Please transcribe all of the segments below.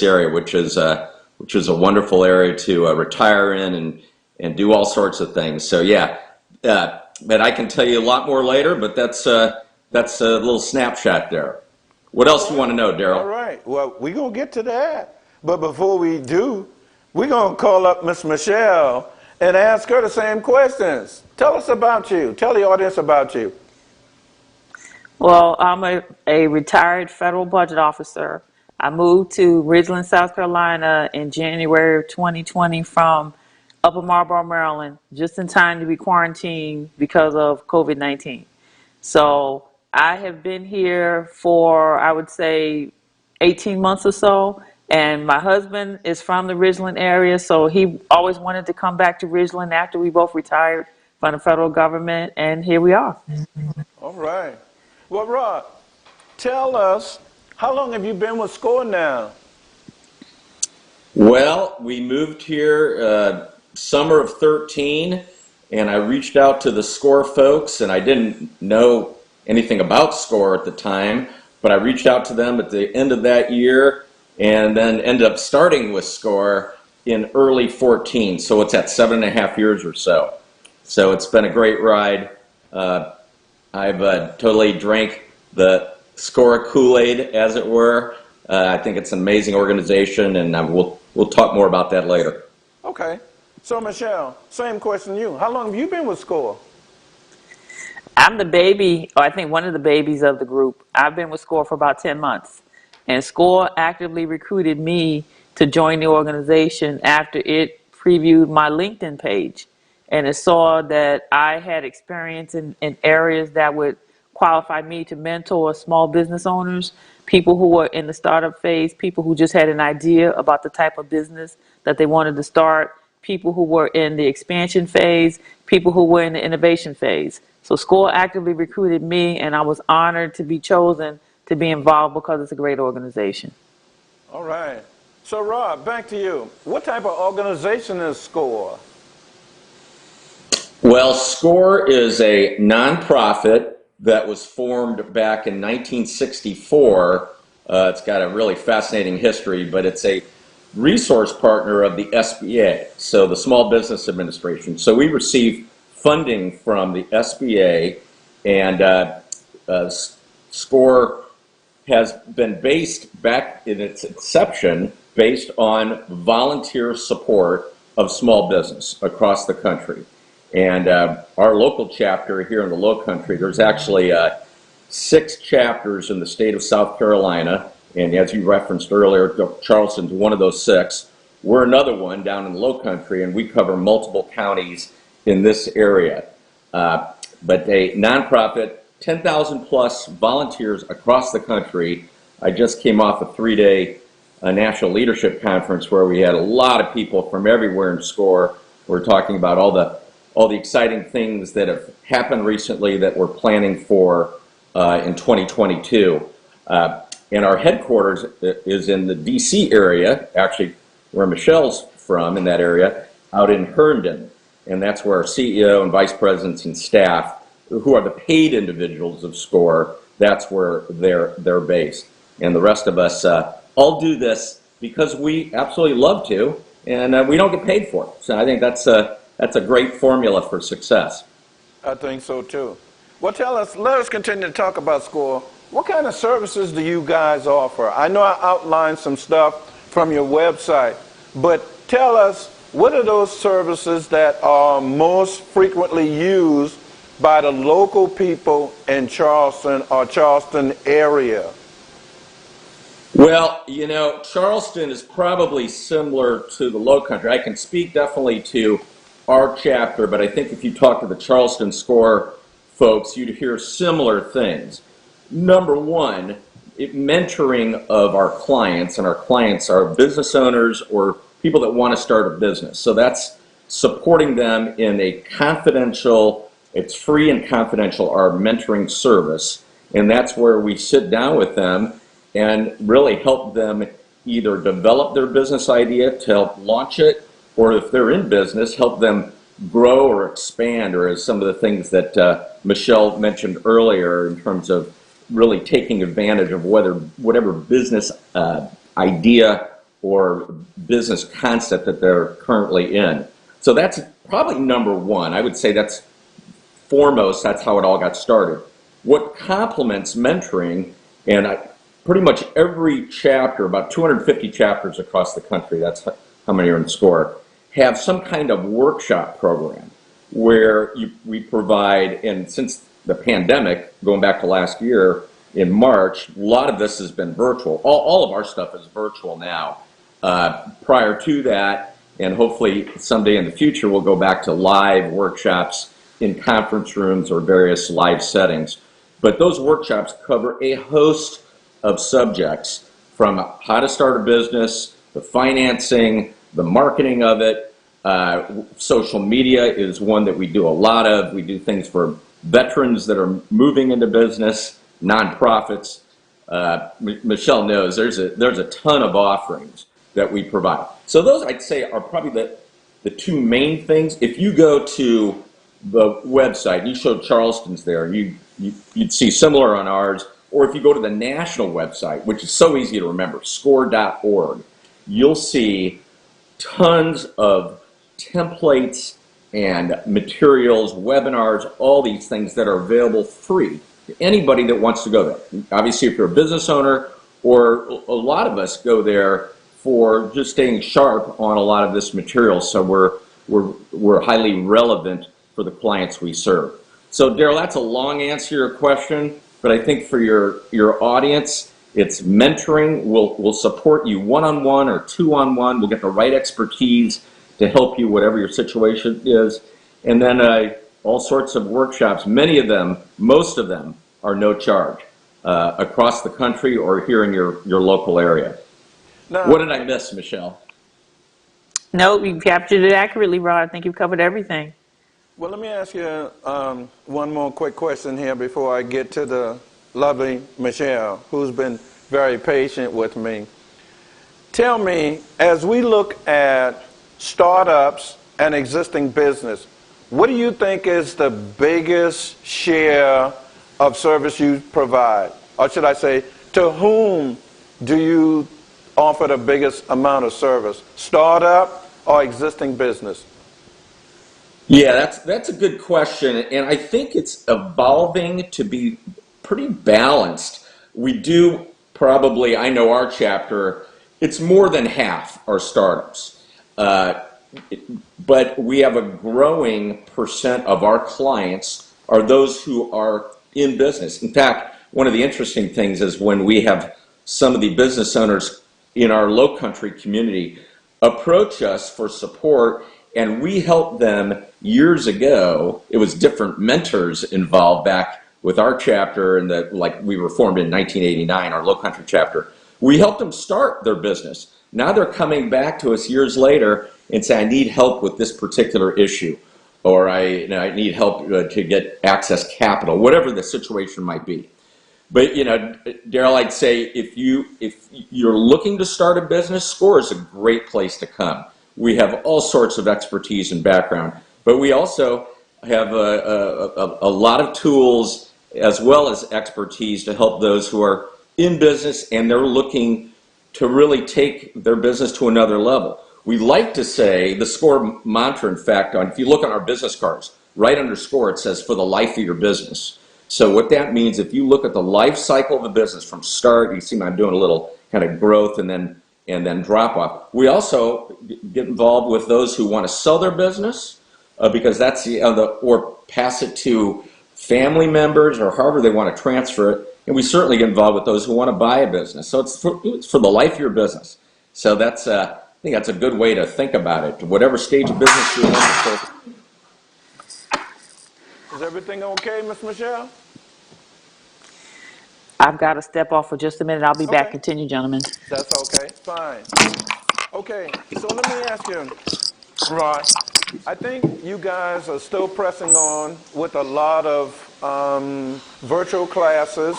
area, which is a wonderful area to retire in and do all sorts of things. So yeah, but I can tell you a lot more later. But that's a little snapshot there. What else do you want to know, Daryl? All right. Well, we're going to get to that. But before we do, we're going to call up Miss Michelle and ask her the same questions. Tell us about you. Tell the audience about you. Well, I'm a retired federal budget officer. I moved to Ridgeland, South Carolina in January of 2020 from Upper Marlboro, Maryland, just in time to be quarantined because of COVID-19. So I have been here for, I would say, 18 months or so. And my husband is from the Ridgeland area, so he always wanted to come back to Ridgeland after we both retired from the federal government, and here we are. All right. Well, Rod, tell us, how long have you been with SCORE now? Well, we moved here summer of 13, and I reached out to the SCORE folks, and I didn't know anything about SCORE at the time, but I reached out to them at the end of that year and then ended up starting with SCORE in early 14. So it's at 7.5 years or so. So it's been a great ride. I've totally drank the SCORE Kool-Aid, as it were. I think it's an amazing organization, and we'll talk more about that later. Okay. So, Michelle, same question to you. How long have you been with SCORE? I'm the baby, or I think one of the babies of the group. I've been with SCORE for about 10 months. And SCORE actively recruited me to join the organization after it previewed my LinkedIn page. And it saw that I had experience in areas that would qualify me to mentor small business owners, people who were in the startup phase, people who just had an idea about the type of business that they wanted to start, people who were in the expansion phase, people who were in the innovation phase. So SCORE actively recruited me, and I was honored to be chosen to be involved because it's a great organization. All right. So, Rob, back to you. What type of organization is SCORE? Well, SCORE is a nonprofit that was formed back in 1964. It's got a really fascinating history, but it's a resource partner of the SBA, so the Small Business Administration. So we receive funding from the SBA, and SCORE has been based back in its inception based on volunteer support of small business across the country. And our local chapter here in the Low Country, there's actually 6 chapters in the state of South Carolina. And as you referenced earlier, Charleston's one of those 6. We're another one down in the Low Country, and we cover multiple counties in this area. But a nonprofit, 10,000 plus volunteers across the country. I just came off a 3-day national leadership conference where we had a lot of people from everywhere in SCORE. We're talking about all the exciting things that have happened recently that we're planning for in 2022. And our headquarters is in the DC area, actually where Michelle's from, in that area, out in Herndon. And that's where our CEO and vice presidents and staff, who are the paid individuals of SCORE, that's where they're based. And the rest of us all do this because we absolutely love to, and we don't get paid for it. So I think that's a great formula for success. I think so too. Well, let us continue to talk about SCORE. What kind of services do you guys offer? I know I outlined some stuff from your website, but tell us, what are those services that are most frequently used by the local people in Charleston or Charleston area? Well, you know, Charleston is probably similar to the Low Country. I can speak definitely to our chapter, but I think if you talk to the Charleston SCORE folks, you'd hear similar things. Number one, mentoring of our clients, and our clients are business owners or people that want to start a business. So that's supporting them in a confidential, it's free and confidential, our mentoring service. And that's where we sit down with them and really help them either develop their business idea to help launch it, or if they're in business, help them grow or expand, or as some of the things that Michelle mentioned earlier in terms of really taking advantage of whatever business idea or business concept that they're currently in. So that's probably number one. I would say that's foremost, that's how it all got started. What complements mentoring, and pretty much every chapter, about 250 chapters across the country, that's how many are in SCORE, have some kind of workshop program where we provide, and since the pandemic, going back to last year in March, a lot of this has been virtual. All of our stuff is virtual now. Prior to that, and hopefully someday in the future, we'll go back to live workshops in conference rooms or various live settings. But those workshops cover a host of subjects, from how to start a business, the financing, the marketing of it. Social media is one that we do a lot of. We do things for veterans that are moving into business, nonprofits. Michelle knows there's a ton of offerings that we provide. So those, I'd say, are probably the two main things. If you go to the website, you showed Charleston's there, you'd see similar on ours. Or if you go to the national website, which is so easy to remember, score.org, you'll see tons of templates and materials, webinars, all these things that are available free to anybody that wants to go there. Obviously, if you're a business owner, or a lot of us go there for just staying sharp on a lot of this material, so we're highly relevant for the clients we serve. So, Daryl, that's a long answer to your question, but I think for your audience, it's mentoring. We'll support you one-on-one or two-on-one. We'll get the right expertise to help you, whatever your situation is. And then all sorts of workshops, many of them, most of them, are no charge across the country or here in your local area. Now, what did I miss, Michelle? No, you captured it accurately, Rod. I think you've covered everything. Well, let me ask you one more quick question here before I get to the lovely Michelle, who's been very patient with me. Tell me, as we look at startups and existing business, what do you think is the biggest share of service you provide? Or should I say, to whom do you offer the biggest amount of service? Startup or existing business? Yeah, that's a good question, and I think it's evolving to be pretty balanced. We do probably, I know our chapter, it's more than half are startups, but we have a growing percent of our clients are those who are in business. In fact, one of the interesting things is when we have some of the business owners in our low country community approach us for support, and we helped them years ago. It was different mentors involved back with our chapter, and like we were formed in 1989, our low country chapter. We helped them start their business. Now they're coming back to us years later and say, I need help with this particular issue, or I need help to get access capital, whatever the situation might be. But Daryl, I'd say if you're looking to start a business, SCORE is a great place to come. We have all sorts of expertise and background, but we also have a lot of tools as well as expertise to help those who are in business and they're looking to really take their business to another level. We like to say the SCORE mantra, in fact, if you look on our business cards, right under SCORE, it says for the life of your business. So what that means, if you look at the life cycle of a business from start, you see I'm doing a little kind of growth and then drop off. We also get involved with those who want to sell their business because that's or pass it to family members or however they want to transfer it. And we certainly get involved with those who want to buy a business. So it's for the life of your business. So that's I think that's a good way to think about it. Whatever stage of business you're in. Is everything okay, Miss Michelle? I've got to step off for just a minute. I'll be back. Continue, gentlemen. That's okay. Fine. Okay, so let me ask you, Rod, I think you guys are still pressing on with a lot of virtual classes,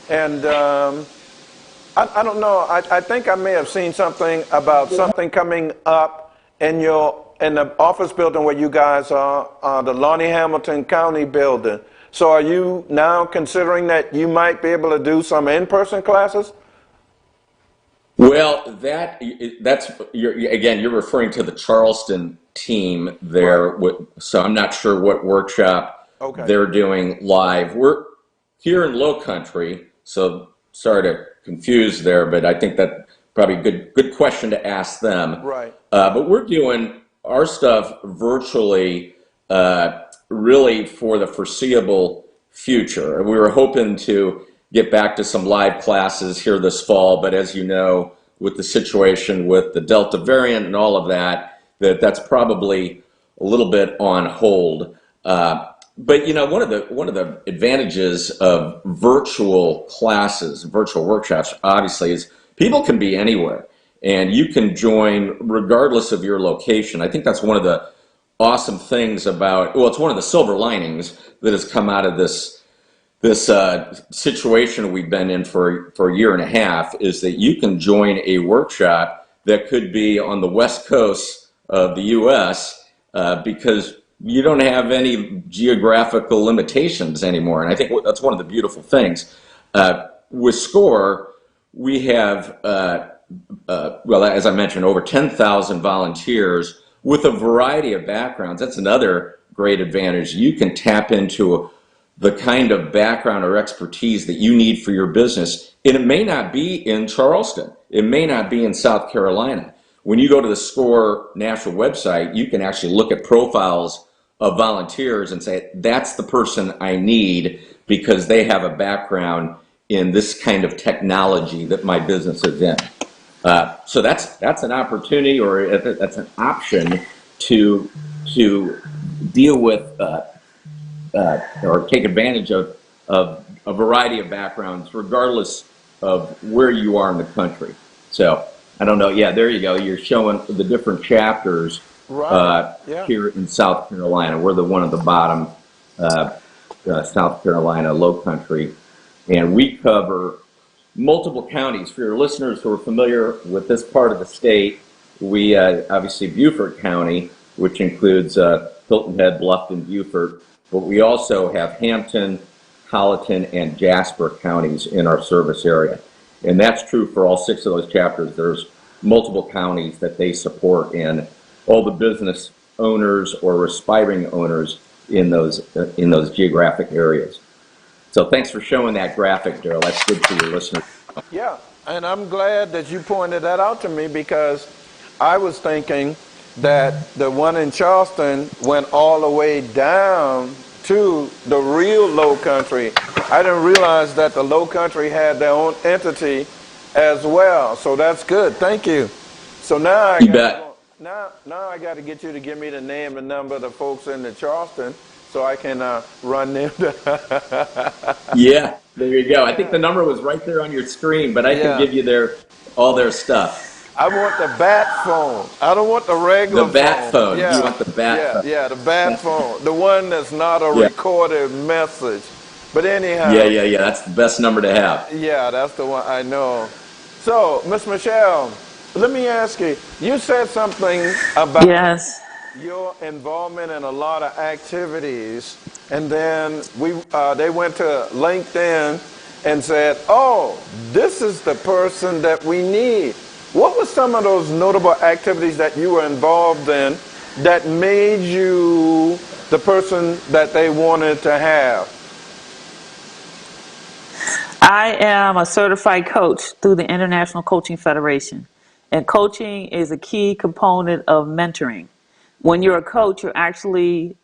and I don't know, I think I may have seen something about something coming up in the office building where you guys are, the Lonnie Hamilton County building. So are you now considering that you might be able to do some in-person classes? Well, again, you're referring to the Charleston team Right. there. So I'm not sure what workshop Okay. they're doing live. We're here in Low Country, so sorry to confuse there, but I think that probably good question to ask them. Right. But we're doing our stuff virtually, really for the foreseeable future. We were hoping to get back to some live classes here this fall, but as you know, with the situation with the Delta variant and all of that, that's probably a little bit on hold. But you know, one of the advantages of virtual classes, virtual workshops, obviously, is people can be anywhere and you can join regardless of your location. I think that's one of the awesome things about, well, it's one of the silver linings that has come out of this situation we've been in for a year and a half, is that you can join a workshop that could be on the west coast of the U.S. Because you don't have any geographical limitations anymore, and I think that's one of the beautiful things. With SCORE, we have, well, as I mentioned, over 10,000 volunteers with a variety of backgrounds. That's another great advantage. You can tap into the kind of background or expertise that you need for your business. And it may not be in Charleston. It may not be in South Carolina. When you go to the SCORE national website, you can actually look at profiles of volunteers and say, that's the person I need because they have a background in this kind of technology that my business is in. So that's an opportunity, or that's an option to deal with or take advantage of a variety of backgrounds, regardless of where you are in the country. So I don't know. Yeah, there you go. You're showing the different chapters Right. Yeah. here in South Carolina. We're the one at the bottom, South Carolina, Low Country, and we cover multiple counties. For your listeners who are familiar with this part of the state, we obviously Beaufort County, which includes Hilton Head, Bluffton, Beaufort, but we also have Hampton, Colleton, and Jasper counties in our service area. And that's true for all 6 of those chapters. There's multiple counties that they support, and all the business owners or aspiring owners in those geographic areas. So thanks for showing that graphic, Daryl. That's good for your listeners. Yeah, and I'm glad that you pointed that out to me because I was thinking that the one in Charleston went all the way down to the real Low Country. I didn't realize that the Low Country had their own entity as well. So that's good. Thank you. So now I You got to bet. go, now I got to get you to give me the name and number of the folks in the Charleston so I can run them. Yeah, there you go. I think Yeah. the number was right there on your screen, but I can Yeah. give you all their stuff. I want the bat phone. I don't want the The regular bat phone. phone. You Yeah, want the bat yeah, phone? yeah, the bat phone. The one that's not a Yeah, recorded message. But yeah, anyhow, yeah, yeah. That's the best number to have. yeah, that's the one I know. So, Miss Michelle, let me ask you. You said something about Yes. your involvement in a lot of activities, and then they went to LinkedIn and said, "Oh, this is the person that we need." What were some of those notable activities that you were involved in that made you the person that they wanted to have? I am a certified coach through the International Coaching Federation. And coaching is a key component of mentoring. When you're a coach, you're actually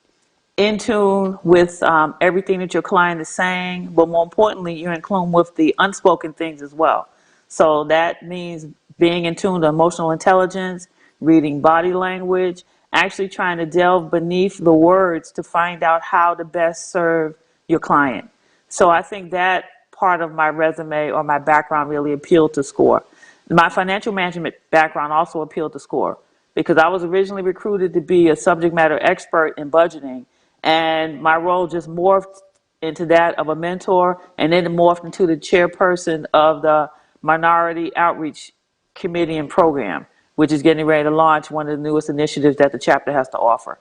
in tune with everything that your client is saying, but more importantly, you're in tune with the unspoken things as well. So that means being in tune to emotional intelligence, reading body language, actually trying to delve beneath the words to find out how to best serve your client. So I think that part of my resume or my background really appealed to SCORE. My financial management background also appealed to SCORE because I was originally recruited to be a subject matter expert in budgeting, and my role just morphed into that of a mentor, and then it morphed into the chairperson of the Minority Outreach Committee and Program, which is getting ready to launch one of the newest initiatives that the chapter has to offer.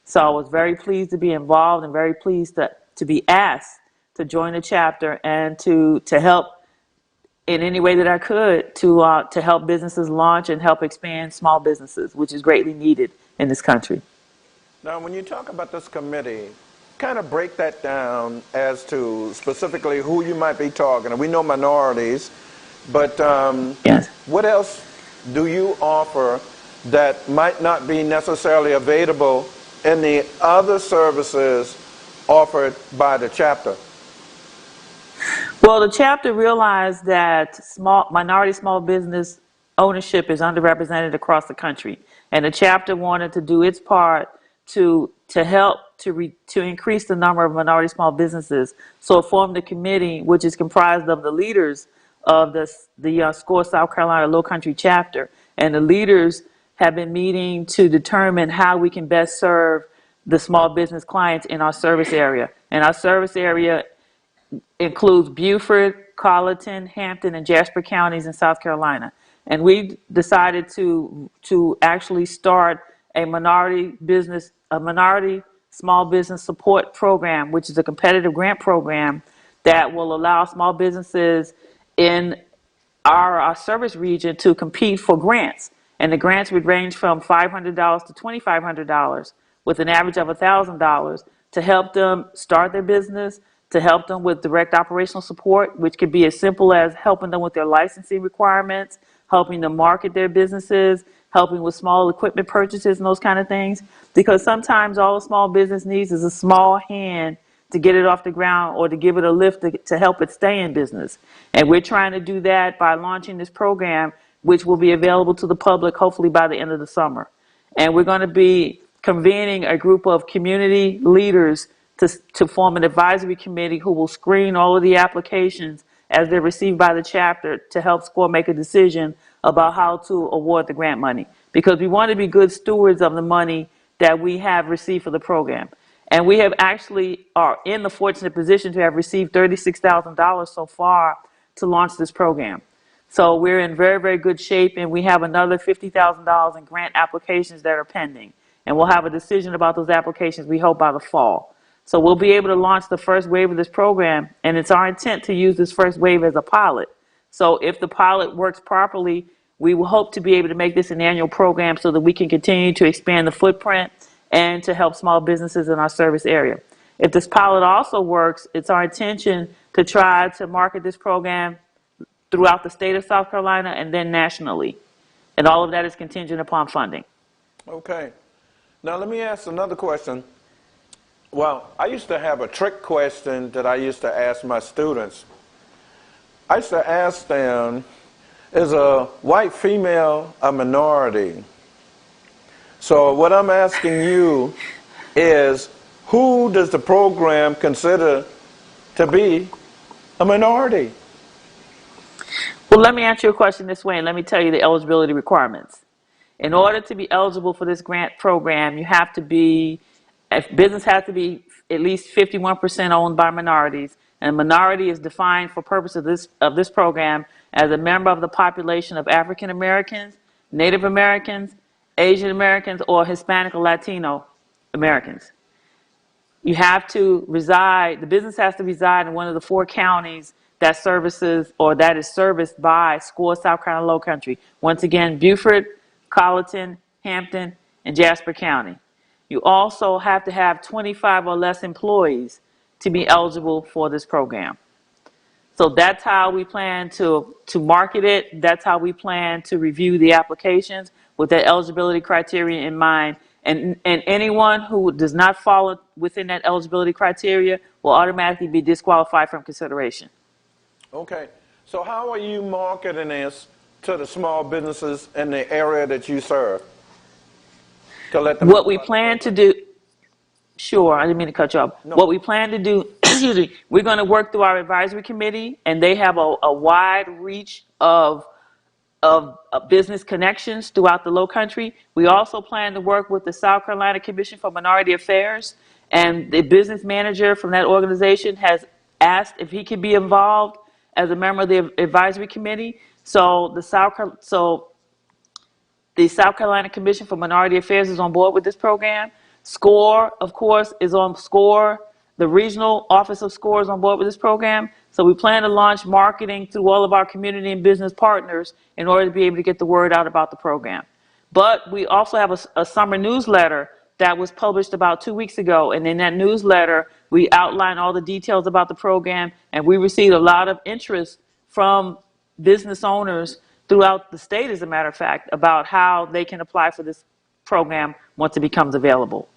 So I was very pleased to be involved and very pleased to be asked to join the chapter and to help in any way that I could to help businesses launch and help expand small businesses, which is greatly needed in this country. Now, when you talk about this committee, kind of break that down as to specifically who you might be targeting. We know minorities, but Yes. what else do you offer that might not be necessarily available in the other services offered by the chapter? Well, the chapter realized that minority small business ownership is underrepresented across the country, and the chapter wanted to do its part to help to increase the number of minority small businesses. So it formed a committee which is comprised of the leaders of the SCORE South Carolina Low Country chapter, and the leaders have been meeting to determine how we can best serve the small business clients in our service area. And our service area includes Beaufort, Colleton, Hampton, and Jasper counties in South Carolina. And we decided to actually start a minority small business support program, which is a competitive grant program that will allow small businesses in our service region to compete for grants. And the grants would range from $500 to $2,500 with an average of $1,000 to help them start their business, to help them with direct operational support, which could be as simple as helping them with their licensing requirements, helping them market their businesses, helping with small equipment purchases and those kind of things. Because sometimes all a small business needs is a small hand to get it off the ground or to give it a lift to help it stay in business. And we're trying to do that by launching this program, which will be available to the public hopefully by the end of the summer. And we're going to be convening a group of community leaders to form an advisory committee who will screen all of the applications as they're received by the chapter to help SCORE make a decision about how to award the grant money. Because we want to be good stewards of the money that we have received for the program. And we have actually are in the fortunate position to have received $36,000 so far to launch this program. So we're in very, very good shape, and we have another $50,000 in grant applications that are pending. And we'll have a decision about those applications, we hope, by the fall. So we'll be able to launch the first wave of this program, and it's our intent to use this first wave as a pilot. So if the pilot works properly, we will hope to be able to make this an annual program so that we can continue to expand the footprint and to help small businesses in our service area. If this pilot also works, it's our intention to try to market this program throughout the state of South Carolina and then nationally. And all of that is contingent upon funding. Okay. Now let me ask another question. Well, I used to have a trick question that I used to ask my students. I used to ask them, is a white female a minority? So what I'm asking you is, who does the program consider to be a minority? Well, let me answer your question this way, and let me tell you the eligibility requirements. In order to be eligible for this grant program, you have to be, if business has to be at least 51% owned by minorities, and minority is defined for purpose of this program as a member of the population of African Americans, Native Americans, Asian Americans, or Hispanic or Latino Americans. You have to reside, the business has to reside in one of the 4 counties that services or that is serviced by SCORE South Carolina Low Country. Once again, Beaufort, Colleton, Hampton, and Jasper County. You also have to have 25 or less employees to be eligible for this program. So that's how we plan to market it. That's how we plan to review the applications with that eligibility criteria in mind. And anyone who does not fall within that eligibility criteria will automatically be disqualified from consideration. Okay. So how are you marketing this to the small businesses in the area that you serve? To let them What we plan to do, sure, I didn't mean to cut you off. No. What we plan to do, excuse me, we're going to work through our advisory committee, and they have a wide reach of business connections throughout the Low Country. We also plan to work with the South Carolina Commission for Minority Affairs, and the business manager from that organization has asked if he could be involved as a member of the advisory committee. So the South Carolina Commission for Minority Affairs is on board with this program. SCORE, of course, is on SCORE. the regional office of SCORE is on board with this program. So we plan to launch marketing through all of our community and business partners in order to be able to get the word out about the program. But we also have a summer newsletter that was published about 2 weeks ago. And in that newsletter, we outline all the details about the program. And we received a lot of interest from business owners throughout the state, as a matter of fact, about how they can apply for this program once it becomes available.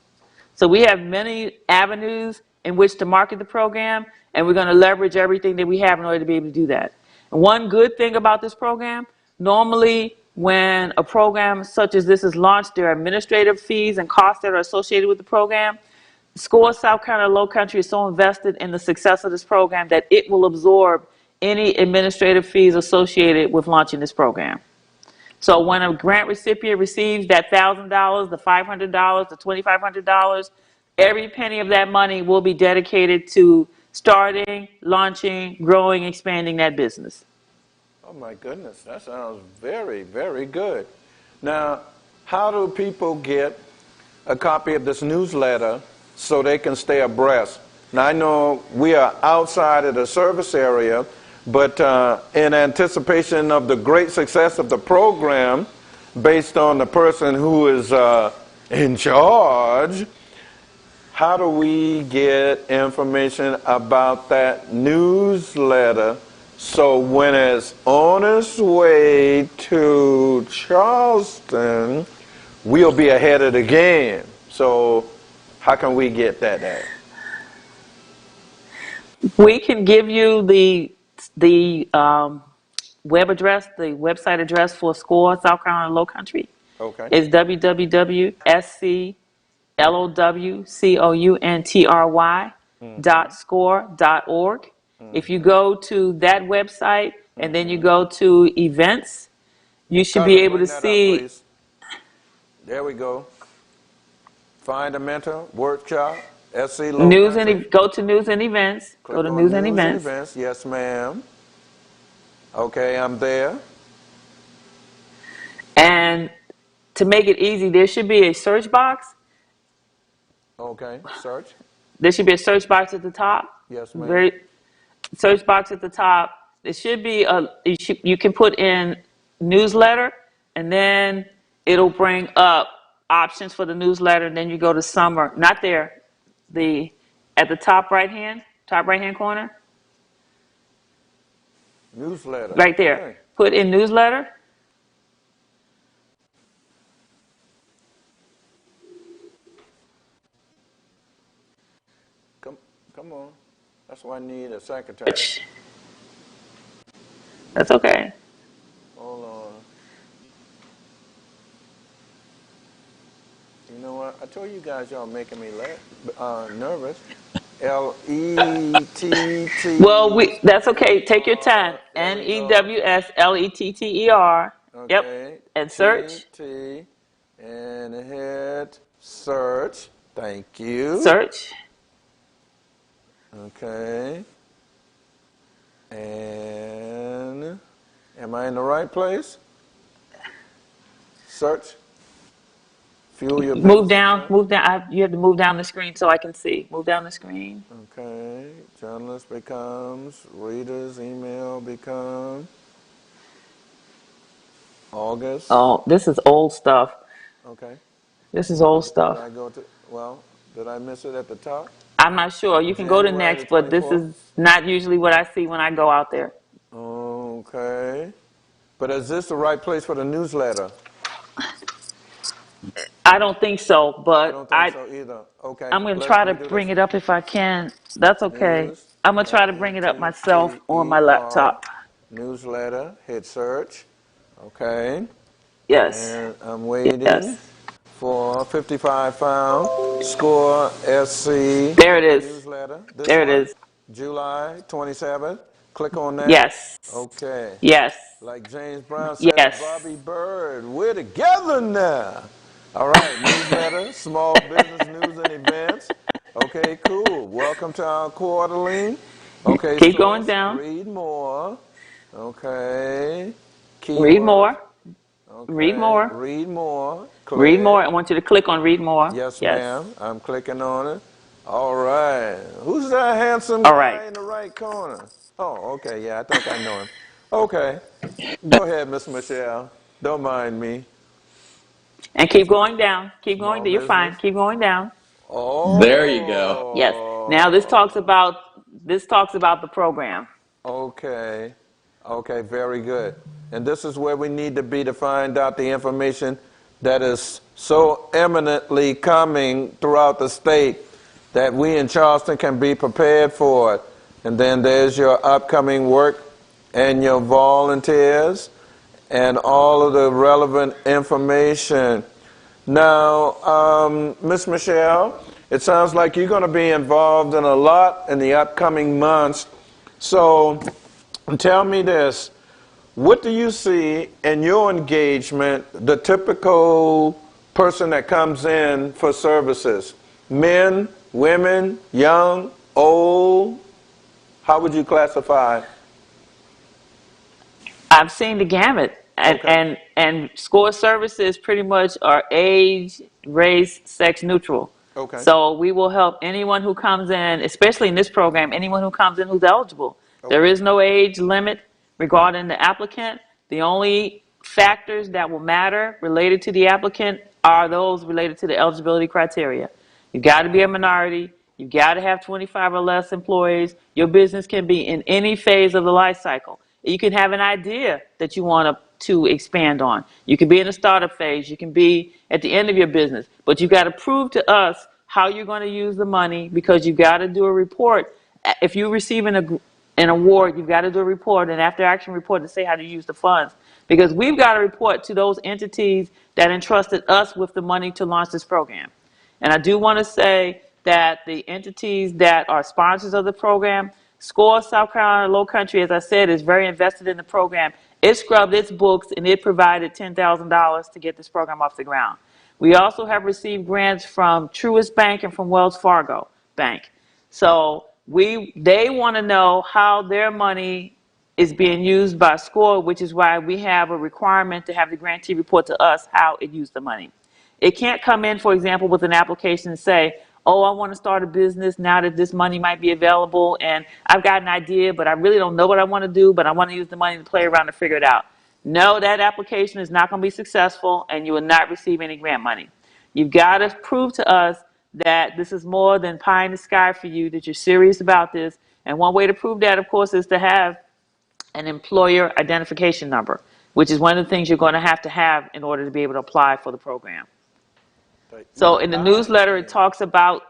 So we have many avenues in which to market the program, and we're going to leverage everything that we have in order to be able to do that. And one good thing about this program, normally when a program such as this is launched, there are administrative fees and costs that are associated with the program. SCORE South Carolina Low Country is so invested in the success of this program that it will absorb any administrative fees associated with launching this program. So when a grant recipient receives that $1,000, the $500, the $2,500, every penny of that money will be dedicated to starting, launching, growing, expanding that business. Oh my goodness, that sounds very, very good. Now, how do people get a copy of this newsletter so they can stay abreast? Now, I know we are outside of the service area, but in anticipation of the great success of the program, based on the person who is in charge, how do we get information about that newsletter so when it's on its way to Charleston, we'll be ahead of the game? So how can we get that at? We can give you the web address, the website address for SCORE South Carolina Low Country. Okay. It's www.sclountry.score.org. If you go to that website and then you go to events, you should be able to see. There we go. Find a mentor, workshop, SC Low News Country. and go to news and events. Click Go to on news and events. Yes, ma'am. Okay, I'm there. And to make it easy, there should be a search box. Okay, search. There should be a search box at the top. Yes, ma'am. Search box at the top. It should be you can put in newsletter, and then it'll bring up options for the newsletter, and then you go to summer. Not there. At the top right hand corner. Newsletter. Right there. Okay. Put in newsletter. Come on. That's why I need a secretary. That's okay. Hold on. You know what? I told you guys y'all making me nervous. L-E-T-T. Well, that's okay. Take your time. NEWSLETTER. Okay. Yep. And search. T and hit search. Thank you. Search. Okay. And am I in the right place? Search. Fuel your Move down. business. Move down. You have to move down the screen so I can see. Move down the screen. Okay. Journalist becomes, readers email become August. Oh, this is old stuff. Okay. This is old stuff. Did I miss it at the top? I'm not sure. You can go to January next, but this 24th? is not usually what I see when I go out there. Okay. But is this the right place for the newsletter? I don't think so, but I don't think so either. Okay. I'm going to try to bring it up if I can. That's okay. News, I'm going to try to bring it up myself on my laptop. Newsletter, hit search. Okay. Yes. And I'm waiting Yes. for 55-pound SCORE SC. There it is. Newsletter. There it is. July 27th. Click on that. Yes. Okay. Yes. Like James Brown said, Yes. Bobby Bird, we're together now. All right, newsletter, small business news and events. Okay, cool. Welcome to our quarterly. Okay, Keep going down. Read more. Okay. Read Keyword. more. Okay. Read more. Read more. Click. Read more. I want you to click on read more. Yes, ma'am. I'm clicking on it. All right. Who's that handsome All right. guy in the right corner? Oh, okay. Yeah, I think I know him. Okay. Go ahead, Miss Michelle. Don't mind me. And keep going down. Keep going Small down. You're business. fine. Keep going down. There you go. Yes. Now this talks Oh. about the program. Okay. Okay, very good. And this is where we need to be to find out the information that is so eminently coming throughout the state that we in Charleston can be prepared for it. And then there's your upcoming work and your volunteers and all of the relevant information. Now, Miss Michelle, it sounds like you're going to be involved in a lot in the upcoming months. So tell me this. What do you see in your engagement, the typical person that comes in for services? Men, women, young, old? How would you classify? I've seen the gamut, and Okay. and SCORE services pretty much are age, race, sex neutral. Okay. So we will help anyone who comes in, especially in this program, anyone who comes in who's eligible. There Okay. is no age limit regarding the applicant. The only factors that will matter related to the applicant are those related to the eligibility criteria. You've got to be a minority. You've got to have 25 or less employees. Your business can be in any phase of the life cycle. You can have an idea that you want to expand on. You can be in the startup phase. You can be at the end of your business. But you've got to prove to us how you're going to use the money, because you've got to do a report. If you receive an award, you've got to do a report, an after action report to say how to use the funds. Because we've got to report to those entities that entrusted us with the money to launch this program. And I do want to say that the entities that are sponsors of the program, SCORE South Carolina Low Country, as I said, is very invested in the program. It scrubbed its books and it provided $10,000 to get this program off the ground. We also have received grants from Truist Bank and from Wells Fargo Bank. So they want to know how their money is being used by SCORE, which is why we have a requirement to have the grantee report to us how it used the money. It can't come in, for example, with an application and say, oh, I want to start a business now that this money might be available, and I've got an idea, but I really don't know what I want to do, but I want to use the money to play around to figure it out. No, that application is not going to be successful, and you will not receive any grant money. You've got to prove to us that this is more than pie in the sky for you, that you're serious about this. And one way to prove that, of course, is to have an employer identification number, which is one of the things you're going to have in order to be able to apply for the program. The So in the newsletter, it EIN. talks about,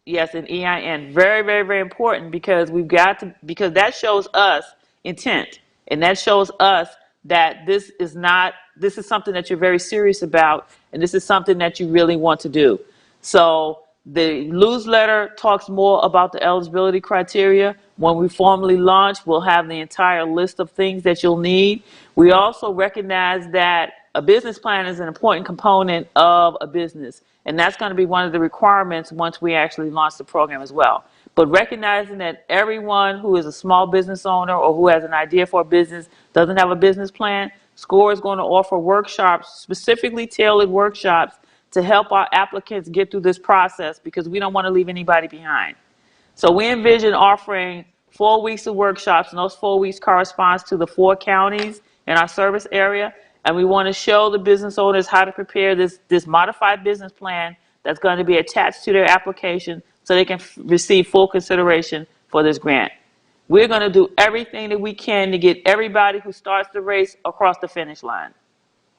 yes, an EIN. Very, very, very important, because because that shows us intent. And that shows us that this is something that you're very serious about, and this is something that you really want to do. So the newsletter talks more about the eligibility criteria. When we formally launch, we'll have the entire list of things that you'll need. We also recognize that a business plan is an important component of a business, and that's going to be one of the requirements once we actually launch the program as well. But recognizing that everyone who is a small business owner or who has an idea for a business doesn't have a business plan, SCORE is going to offer workshops, specifically tailored workshops, to help our applicants get through this process, because we don't want to leave anybody behind. So we envision offering 4 weeks of workshops, and those 4 weeks corresponds to the 4 counties in our service area. And we want to show the business owners how to prepare this modified business plan that's going to be attached to their application so they can receive full consideration for this grant. We're going to do everything that we can to get everybody who starts the race across the finish line.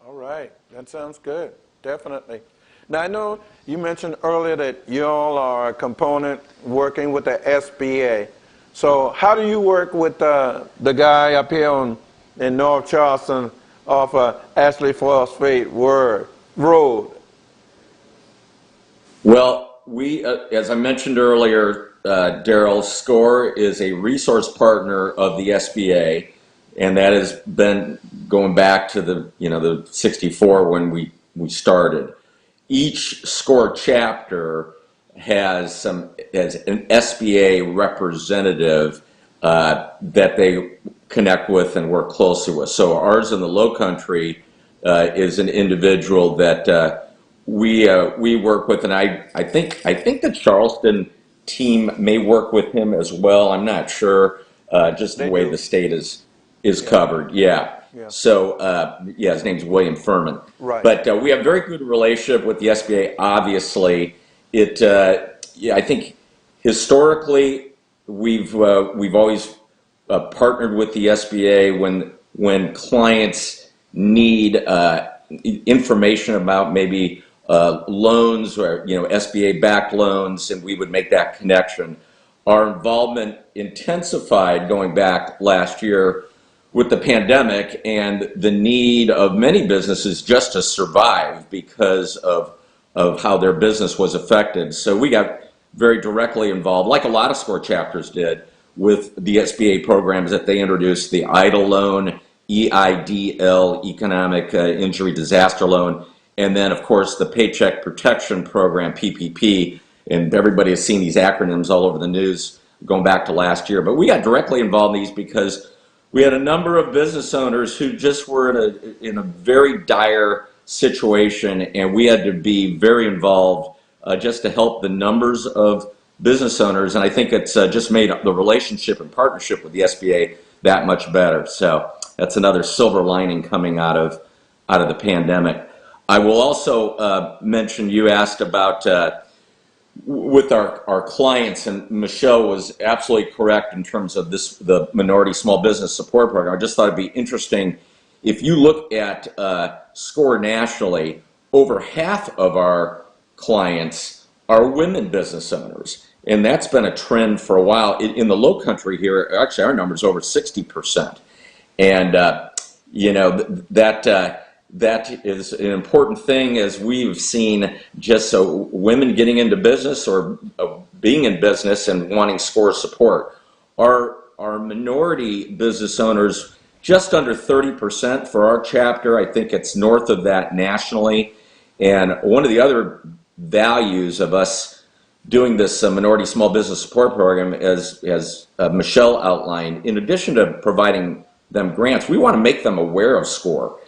All right, that sounds good, definitely. Now, I know you mentioned earlier that you all are a component working with the SBA. So how do you work with the guy up here in North Charleston off Ashley Phosphate Road? Well, as I mentioned earlier, Daryl, SCORE is a resource partner of the SBA, and that has been going back to the 64 when we started. Each SCORE chapter has an SBA representative that they connect with and work closely with. So ours in the Low Country is an individual that we work with, and I think that Charleston team may work with him as well. I'm not sure, just the They way do. the state is covered. Yeah. Yeah. So, yeah, his name's William Furman. Right. But we have very good relationship with the SBA. Obviously, yeah, I think historically we've always partnered with the SBA when clients need information about maybe loans or SBA backed loans, and we would make that connection. Our involvement intensified going back last year with the pandemic and the need of many businesses just to survive because of how their business was affected. So we got very directly involved, like a lot of SCORE chapters did, with the SBA programs that they introduced, the EIDL loan, EIDL, Economic Injury Disaster Loan, and then, of course, the Paycheck Protection Program, PPP. And everybody has seen these acronyms all over the news going back to last year. But we got directly involved in these because we had a number of business owners who just were in a very dire situation, and we had to be very involved just to help the numbers of business owners. And I think it's just made the relationship and partnership with the SBA that much better. So that's another silver lining coming out of the pandemic. I will also mention, you asked about with our clients, and Michelle was absolutely correct in terms of the Minority Small Business Support Program. I just thought it'd be interesting. If you look at SCORE nationally, over half of our clients are women business owners. And that's been a trend for a while. In the low country here, actually our number is over 60%. And, that is an important thing, as we've seen just so women getting into business or being in business and wanting SCORE support. Our minority business owners, just under 30% for our chapter. I think it's north of that nationally. And one of the other values of us doing this Minority Small Business Support Program, as Michelle outlined, in addition to providing them grants, we want to make them aware of SCORE.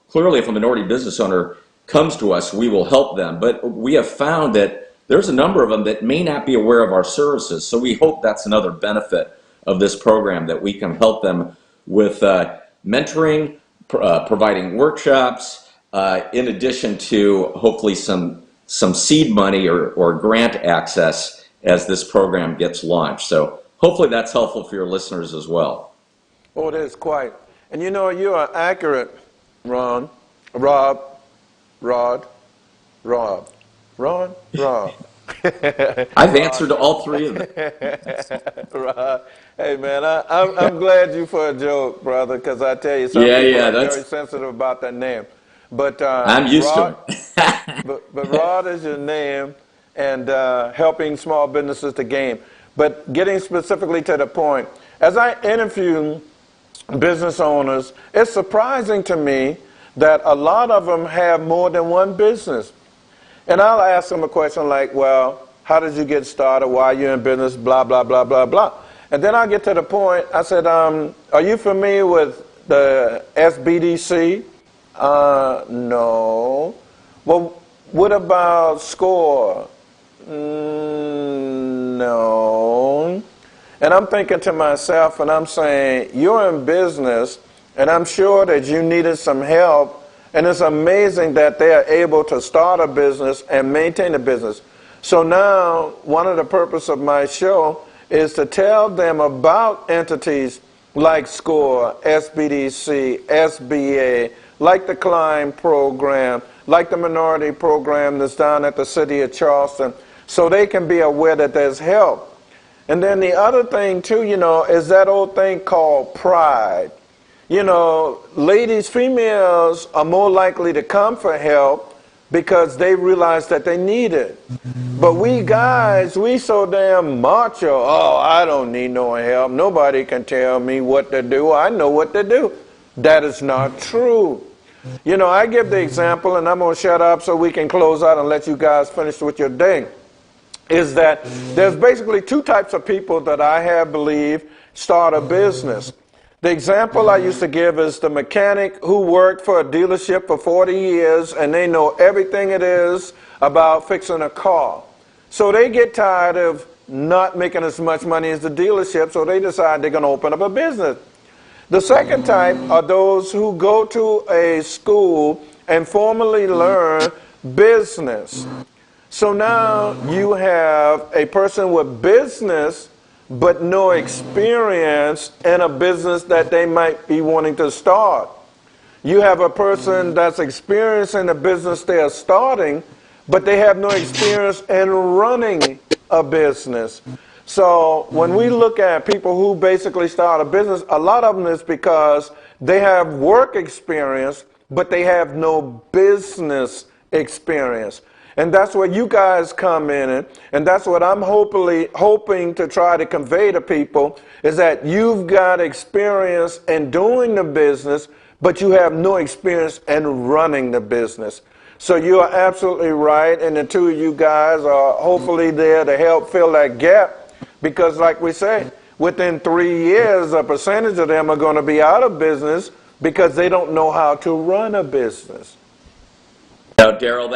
Clearly, if a minority business owner comes to us, we will help them. But we have found that there's a number of them that may not be aware of our services. So we hope that's another benefit of this program, that we can help them with mentoring, providing workshops, in addition to hopefully some seed money or grant access as this program gets launched. So hopefully that's helpful for your listeners as well. Oh, it is quite. And you are accurate, Rob. I've answered all three of them. Rob. Hey, man, I'm glad you for a joke, brother, because I tell you, some people are very sensitive about that name. But I'm used to it. but Rod is your name, and helping small businesses to gain. But getting specifically to the point, as I interview business owners, it's surprising to me that a lot of them have more than one business. And I'll ask them a question like, well, how did you get started? Why are you in business? Blah, blah, blah, blah, blah. And then I get to the point, I said, are you familiar with the SBDC? No. Well, what about SCORE? No. And I'm thinking to myself, and I'm saying, you're in business, and I'm sure that you needed some help, and it's amazing that they are able to start a business and maintain a business. So now, one of the purposes of my show is to tell them about entities like SCORE, SBDC, SBA, like the Climb program, like the minority program that's down at the city of Charleston, so they can be aware that there's help. And then the other thing, too, is that old thing called pride. Ladies, females are more likely to come for help because they realize that they need it. But we guys, we so damn macho. Oh, I don't need no help. Nobody can tell me what to do. I know what to do. That is not true. I give the example, and I'm going to shut up so we can close out and let you guys finish with your day, is that there's basically two types of people that I have believed start a business. The example I used to give is the mechanic who worked for a dealership for 40 years and they know everything it is about fixing a car. So they get tired of not making as much money as the dealership, so they decide they're going to open up a business. The second type are those who go to a school and formally learn business. So now you have a person with business but no experience in a business that they might be wanting to start. You have a person that's experienced in the business they are starting, but they have no experience in running a business. So when we look at people who basically start a business, a lot of them is because they have work experience, but they have no business experience. And that's where you guys come in, and that's what I'm hoping to try to convey to people, is that you've got experience in doing the business, but you have no experience in running the business. So you are absolutely right, and the two of you guys are hopefully there to help fill that gap, because like we say, within 3 years, a percentage of them are going to be out of business because they don't know how to run a business. Now, Daryl,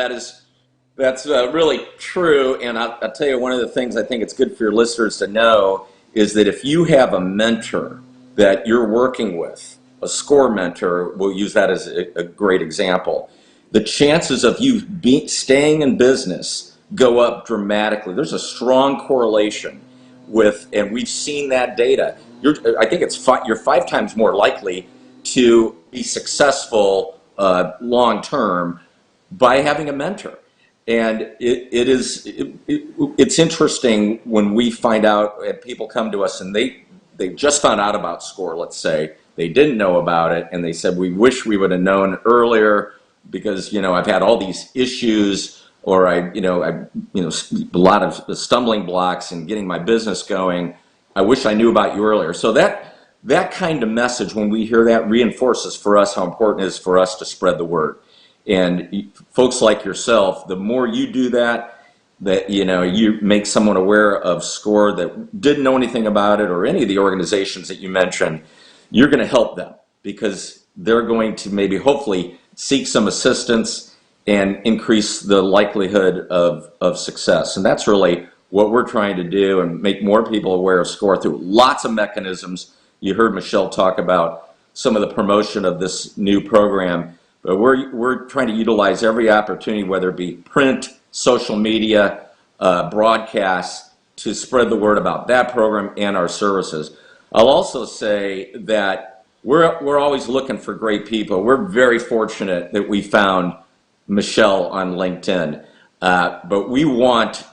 that's really true, and I'll tell you one of the things I think it's good for your listeners to know is that if you have a mentor that you're working with, a SCORE mentor, we'll use that as a great example, the chances of you staying in business go up dramatically. There's a strong correlation with, and we've seen that data. I think you're 5 times more likely to be successful long term by having a mentor. And it's interesting when we find out, and people come to us and they just found out about SCORE, let's say. They didn't know about it, and they said, we wish we would have known earlier because, I've had all these issues, or a lot of stumbling blocks in getting my business going. I wish I knew about you earlier. So that kind of message, when we hear that, reinforces for us how important it is for us to spread the word. And folks like yourself, the more you do that you make someone aware of SCORE that didn't know anything about it, or any of the organizations that you mentioned, you're going to help them because they're going to maybe hopefully seek some assistance and increase the likelihood of success. And that's really what we're trying to do, and make more people aware of SCORE through lots of mechanisms. You heard Michelle talk about some of the promotion of this new program. But we're trying to utilize every opportunity, whether it be print, social media, broadcasts, to spread the word about that program and our services. I'll also say that we're always looking for great people. We're very fortunate that we found Michelle on LinkedIn, but we want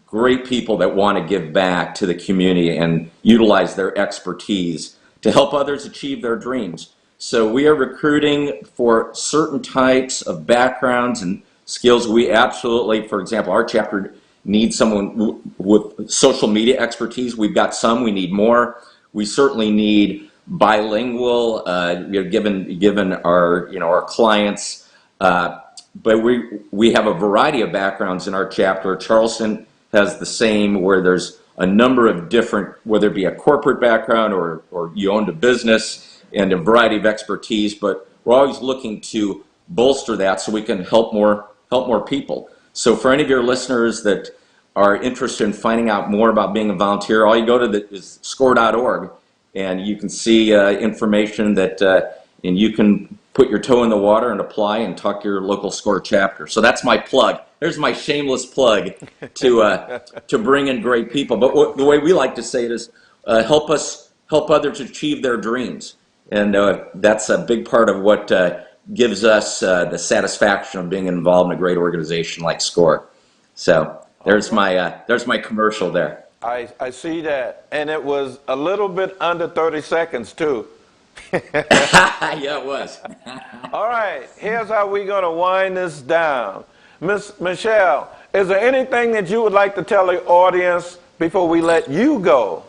great people that want to give back to the community and utilize their expertise to help others achieve their dreams. So we are recruiting for certain types of backgrounds and skills. We absolutely, for example, our chapter needs someone with social media expertise. We've got some, we need more. We certainly need bilingual, given our clients. But we have a variety of backgrounds in our chapter. Charleston has the same, where there's a number of different, whether it be a corporate background or you owned a business, and a variety of expertise, but we're always looking to bolster that so we can help more people. So for any of your listeners that are interested in finding out more about being a volunteer, all you go to is score.org, and you can see information that, and you can put your toe in the water and apply and talk to your local SCORE chapter. So that's my plug. There's my shameless plug to bring in great people. But the way we like to say it is, help others achieve their dreams. And that's a big part of what gives us the satisfaction of being involved in a great organization like SCORE. So there's my commercial there. I see that. And it was a little bit under 30 seconds, too. Yeah, it was. All right, here's how we're going to wind this down. Miss Michelle, is there anything that you would like to tell the audience before we let you go?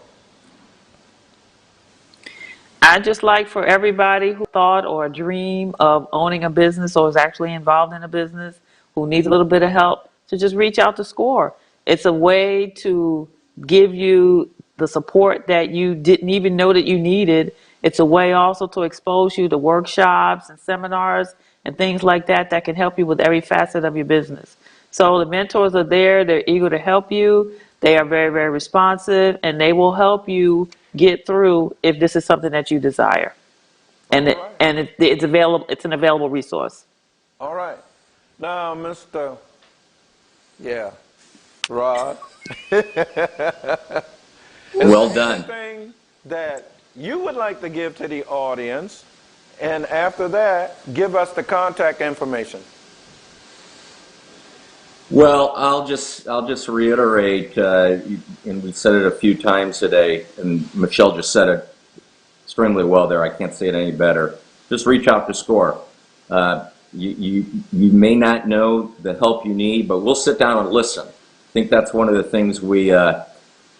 I'd just like for everybody who thought or a dream of owning a business or is actually involved in a business, who needs a little bit of help, to just reach out to SCORE. It's a way to give you the support that you didn't even know that you needed. It's a way also to expose you to workshops and seminars and things like that that can help you with every facet of your business. So the mentors are there. They're eager to help you. They are very, very responsive, and they will help you get through if this is something that you desire. And All right. it's available. It's an available resource. All right. Now, Mr. Yeah, Rod, is Well there done. anything that you would like to give to the audience? And after that, give us the contact information. Well, I'll just reiterate, and we said it a few times today, and Michelle just said it extremely well there. I can't say it any better. Just reach out to SCORE. You may not know the help you need, but we'll sit down and listen. I think that's one of the things we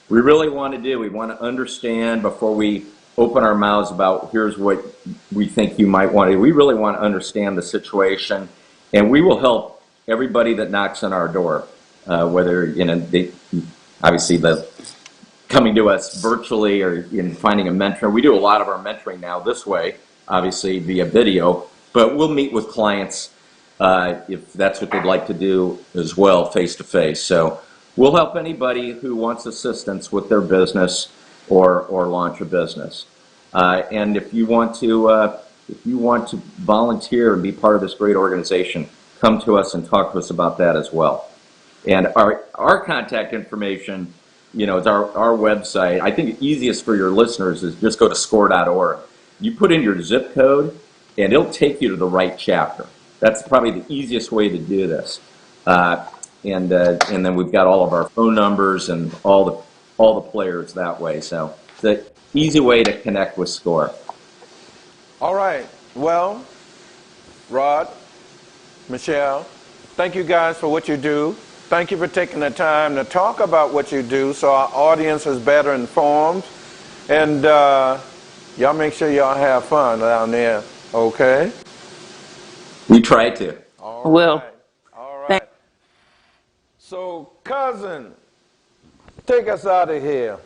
really want to do. We want to understand before we open our mouths about here's what we think you might want to do. We really want to understand the situation, and we will help everybody that knocks on our door, whether they obviously the coming to us virtually or finding a mentor. We do a lot of our mentoring now this way, obviously via video, but we'll meet with clients if that's what they'd like to do as well, face to face. So we'll help anybody who wants assistance with their business or launch a business. And if you want to volunteer and be part of this great organization, come to us and talk to us about that as well. And our contact information, it's our website. I think the easiest for your listeners is just go to score.org. You put in your zip code, and it'll take you to the right chapter. That's probably the easiest way to do this. And then we've got all of our phone numbers and all the players that way. So it's an easy way to connect with SCORE. All right. Well, Rod, Michelle, thank you guys for what you do. Thank you for taking the time to talk about what you do so our audience is better informed. And y'all make sure y'all have fun down there, okay? We try to. All Will. right. All right. So, cousin, take us out of here.